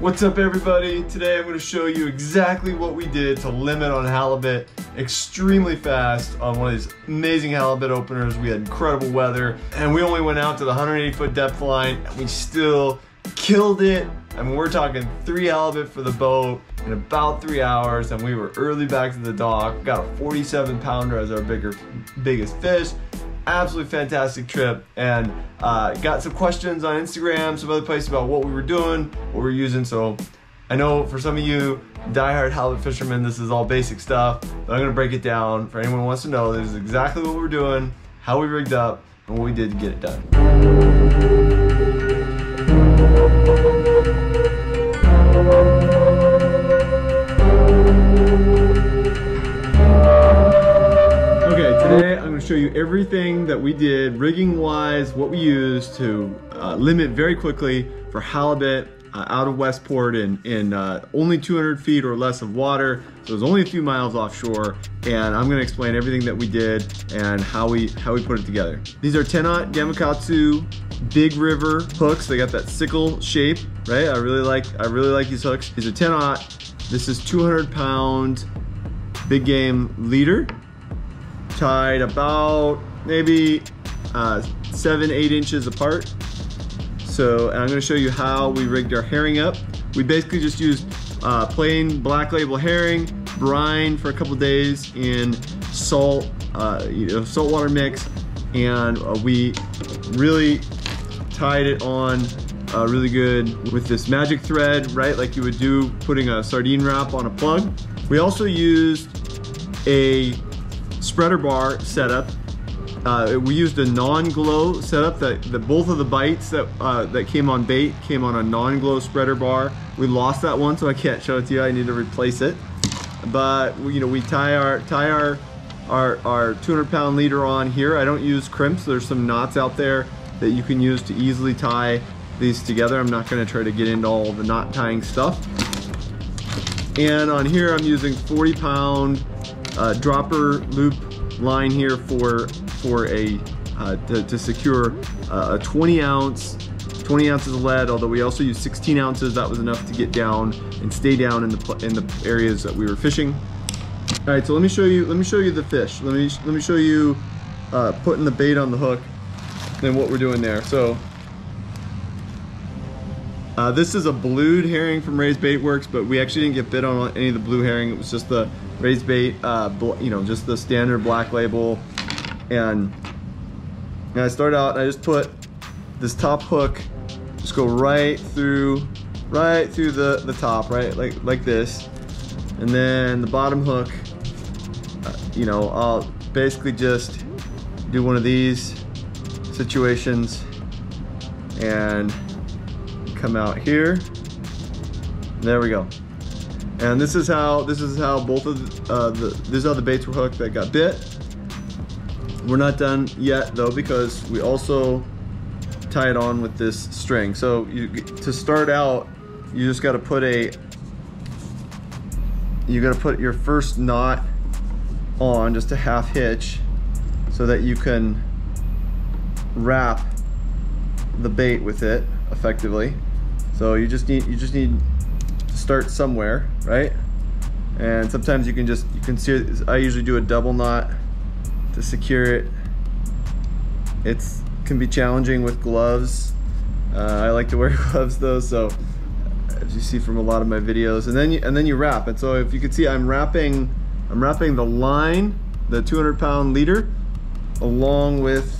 What's up everybody? Today I'm going to show you exactly what we did to limit on halibut extremely fast on one of these amazing halibut openers. We had incredible weather and we only went out to the 180-foot depth line and we still killed it. I mean, we're talking 3 halibut for the boat in about 3 hours, and we were early back to the dock. Got a 47-pounder as our biggest fish. Absolutely fantastic trip, and got some questions on Instagram, some other places about what we were doing, what we were using. So I know for some of you diehard halibut fishermen, this is all basic stuff, but I'm gonna break it down for anyone who wants to know. This is exactly what we're doing, how we rigged up, and what we did to get it done. Today I'm going to show you everything that we did rigging wise, what we used to limit very quickly for halibut out of Westport in only 200 feet or less of water. So it was only a few miles offshore, and I'm going to explain everything that we did and how we put it together. These are 10-aught Gamakatsu Big River hooks. They got that sickle shape, right? I really like these hooks. These are 10-aught. This is 200-pound big game leader, tied about maybe 7-8 inches apart. So, and I'm going to show you how we rigged our herring up. We basically just used plain black label herring, brine for a couple days in salt, saltwater mix, and we really tied it on really good with this magic thread, right? Like you would do putting a sardine wrap on a plug. We also used a spreader bar setup. We used a non-glow setup that both of the bites that came on bait came on a non-glow spreader bar. We lost that one, so I can't show it to you. I need to replace it. But we tie our 200-pound leader on here. I don't use crimps. There's some knots out there that you can use to easily tie these together. I'm not going to try to get into all the knot tying stuff. And on here I'm using 40-pound dropper loop line here to secure a 20 ounces of lead, although we also used 16 ounces. That was enough to get down and stay down in the areas that we were fishing. All right, so let me show you the fish. Let me show you putting the bait on the hook and what we're doing there. So this is a blued herring from Ray's Bait Works, but we actually didn't get bit on any of the blue herring. It was just the Ray's Bait, just the standard black label. And I start out, I just put this top hook, just go right through the top, right, like this. And then the bottom hook, I'll basically just do one of these situations and come out here. There we go. And this is how both of these other baits were hooked that got bit. We're not done yet though, because we also tie it on with this string. So to start out, you just got to put your first knot on, just a half hitch, so that you can wrap the bait with it effectively. So you just need to start somewhere, right? And sometimes you can see, I usually do a double knot to secure it. It can be challenging with gloves. I like to wear gloves though, so as you see from a lot of my videos, and then you wrap. And so if you can see, I'm wrapping the line, the 200-pound leader, along with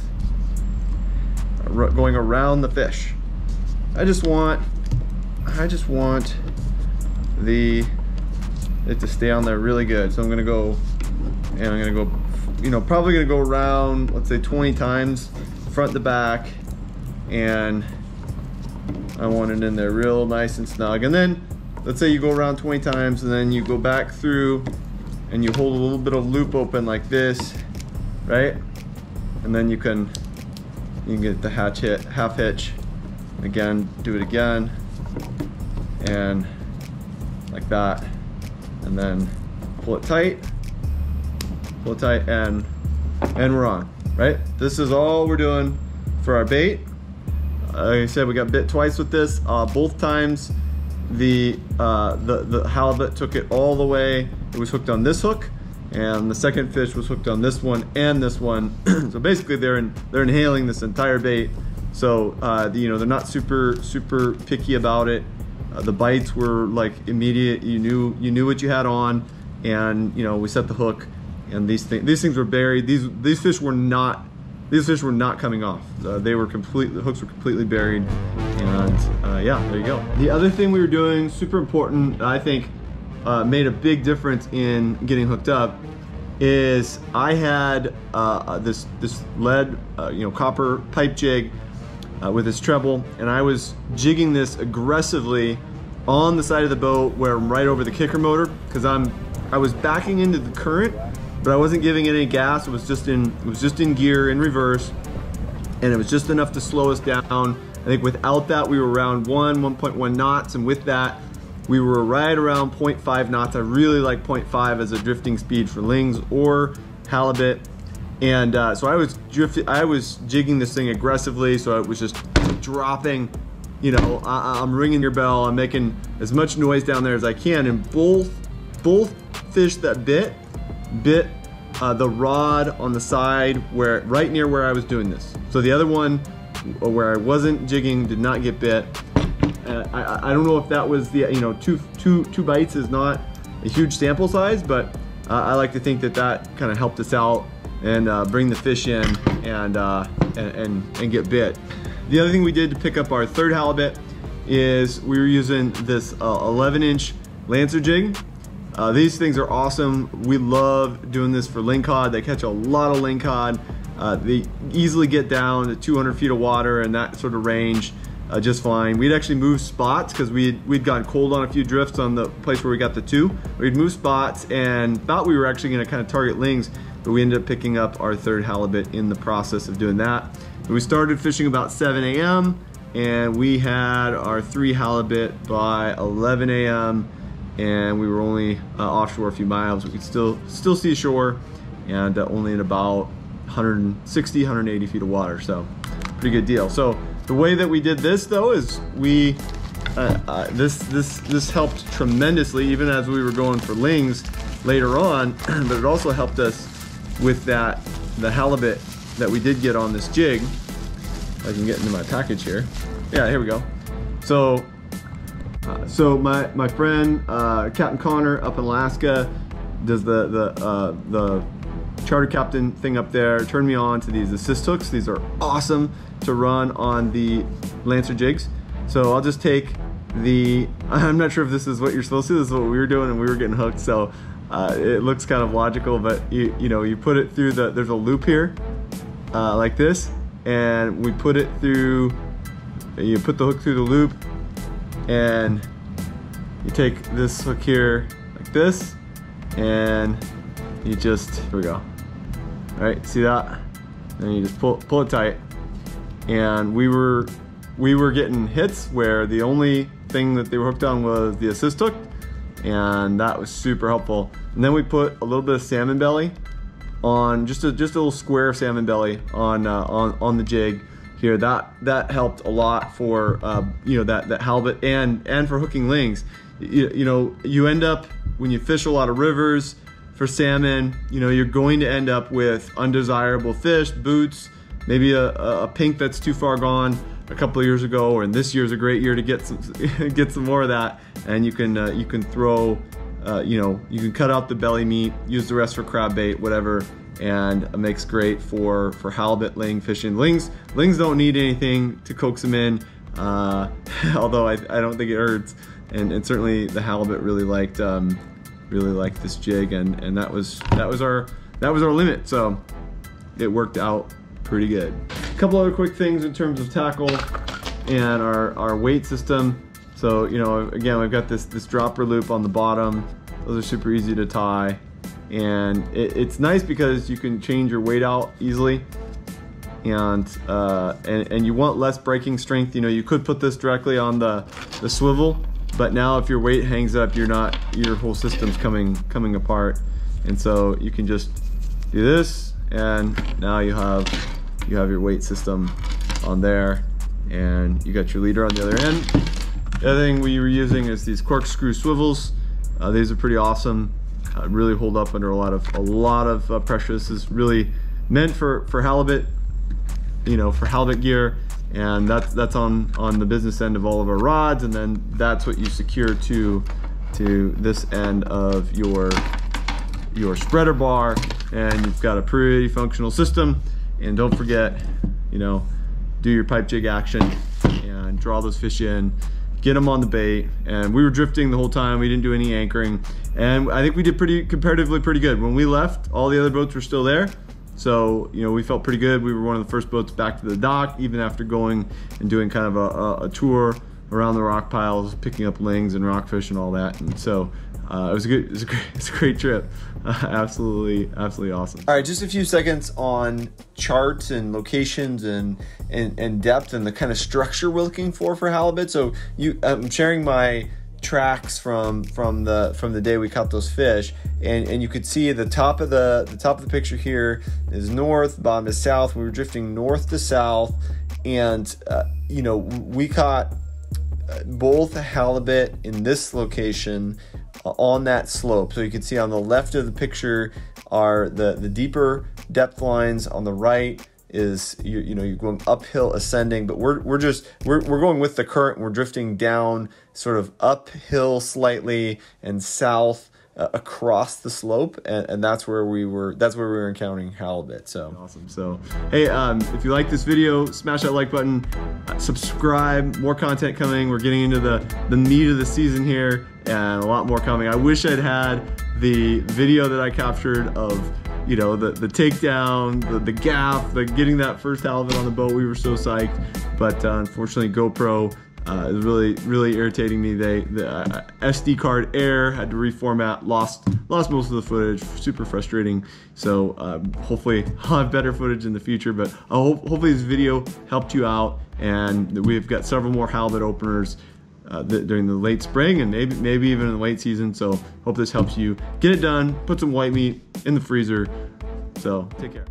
going around the fish. I just want it to stay on there really good. So I'm gonna go, probably gonna go around, let's say 20 times, front to back, and I want it in there real nice and snug. And then let's say you go around 20 times and then you go back through and you hold a little bit of loop open like this, right? And then you can get the half hitch. Again, do it again, and like that, and then pull it tight, and we're on, right? This is all we're doing for our bait. Like I said, we got bit twice with this. Both times the halibut took it all the way. It was hooked on this hook, and the second fish was hooked on this one and this one. So basically they're inhaling this entire bait. So you know, they're not super picky about it. The bites were like immediate. You knew what you had on, and you know, we set the hook, and these things were buried. These fish were not coming off. The hooks were completely buried, and yeah, there you go. The other thing we were doing, super important, I think, made a big difference in getting hooked up, is I had this lead, you know, copper pipe jig with this treble, and I was jigging this aggressively on the side of the boat where I'm right over the kicker motor, because I was backing into the current, but I wasn't giving it any gas. It was just in gear, in reverse, and it was just enough to slow us down. I think without that, we were around 1.1 knots, and with that, we were right around 0.5 knots. I really like 0.5 as a drifting speed for lings or halibut. And so I was jigging this thing aggressively, so it was just dropping, you know, I'm ringing your bell, I'm making as much noise down there as I can, and both fish that bit the rod on the side right near where I was doing this. So the other one where I wasn't jigging did not get bit. I don't know if that was the, you know, two bites is not a huge sample size, but I like to think that kind of helped us out and bring the fish in and get bit. The other thing we did to pick up our third halibut is we were using this 11-inch Lancer jig. These things are awesome. We love doing this for lingcod. They catch a lot of lingcod. They easily get down to 200 feet of water and that sort of range just fine. We'd actually moved spots because we'd gotten cold on a few drifts on the place where we got the two. We'd moved spots and thought we were actually going to kind of target lings, but we ended up picking up our third halibut in the process of doing that. We started fishing about 7 a.m. and we had our 3 halibut by 11 a.m. and we were only offshore a few miles. We could still see shore, and only in about 160, 180 feet of water, so pretty good deal. So the way that we did this though is this helped tremendously even as we were going for lings later on, but it also helped us with the halibut that we did get on this jig. I can get into my package here. Yeah, here we go. So my friend Captain Connor up in Alaska does the charter captain thing up there, turned me on to these assist hooks. These are awesome to run on the Lancer jigs. So I'll just take I'm not sure if this is what you're supposed to do. This is what we were doing and we were getting hooked. So it looks kind of logical, but you put it through there's a loop here like this, and we put it through, you put the hook through the loop, and you take this hook here like this, and you here we go. All right, see that? And you just pull it tight. And we were getting hits where the only thing that they were hooked on was the assist hook, and that was super helpful. And then we put a little bit of salmon belly on, just a little square of salmon belly on the jig here. That helped a lot for that halibut and for hooking lings. You end up, when you fish a lot of rivers for salmon, you're going to end up with undesirable fish, boots, maybe a pink that's too far gone a couple of years ago, and this year's a great year to get some more of that. And you can throw, you can cut out the belly meat, use the rest for crab bait, whatever, and it makes great for halibut ling fishing. Lings don't need anything to coax them in, although I don't think it hurts. And certainly the halibut really liked this jig, and that was our limit. So it worked out pretty good. A couple other quick things in terms of tackle and our weight system. So again, we've got this dropper loop on the bottom. Those are super easy to tie, and it's nice because you can change your weight out easily, and you want less braking strength. You could put this directly on the swivel, but now if your weight hangs up, your whole system's coming apart. And so you can just do this, and now you have your weight system on there, and you got your leader on the other end. The other thing we were using is these corkscrew swivels. These are pretty awesome. Really hold up under a lot of pressure. This is really meant for halibut, you know, for halibut gear, and that's on the business end of all of our rods, and then that's what you secure to this end of your spreader bar, and you've got a pretty functional system. And don't forget, you know, do your pipe jig action and draw those fish in, get them on the bait. And we were drifting the whole time. We didn't do any anchoring, and I think we did comparatively pretty good. When we left, all the other boats were still there, so you know, we felt pretty good. We were one of the first boats back to the dock, even after going and doing kind of a tour around the rock piles, picking up lings and rockfish and all that. And so it's a great trip. Absolutely awesome. All right, just a few seconds on charts and locations and depth and the kind of structure we're looking for halibut. So I'm sharing my tracks from the day we caught those fish, and you could see the top of the picture here is north, bottom is south. We were drifting north to south, and you know, we caught both halibut in this location on that slope. So you can see on the left of the picture are the deeper depth lines. On the right is you're going uphill ascending, but we're going with the current. We're drifting down sort of uphill slightly and south across the slope, and that's where we were encountering halibut. So awesome. So hey, if you like this video, smash that like button, subscribe. More content coming. We're getting into the meat of the season here, and a lot more coming. I wish I'd had the video that I captured of, you know, the takedown, the gap, getting that first halibut on the boat. We were so psyched, but unfortunately GoPro is really irritating me. The SD card error, had to reformat, lost most of the footage. Super frustrating. So hopefully I'll have better footage in the future, but hopefully this video helped you out, and we've got several more halibut openers during the late spring and maybe even in the late season. So hope this helps you get it done, put some white meat in the freezer. So take care.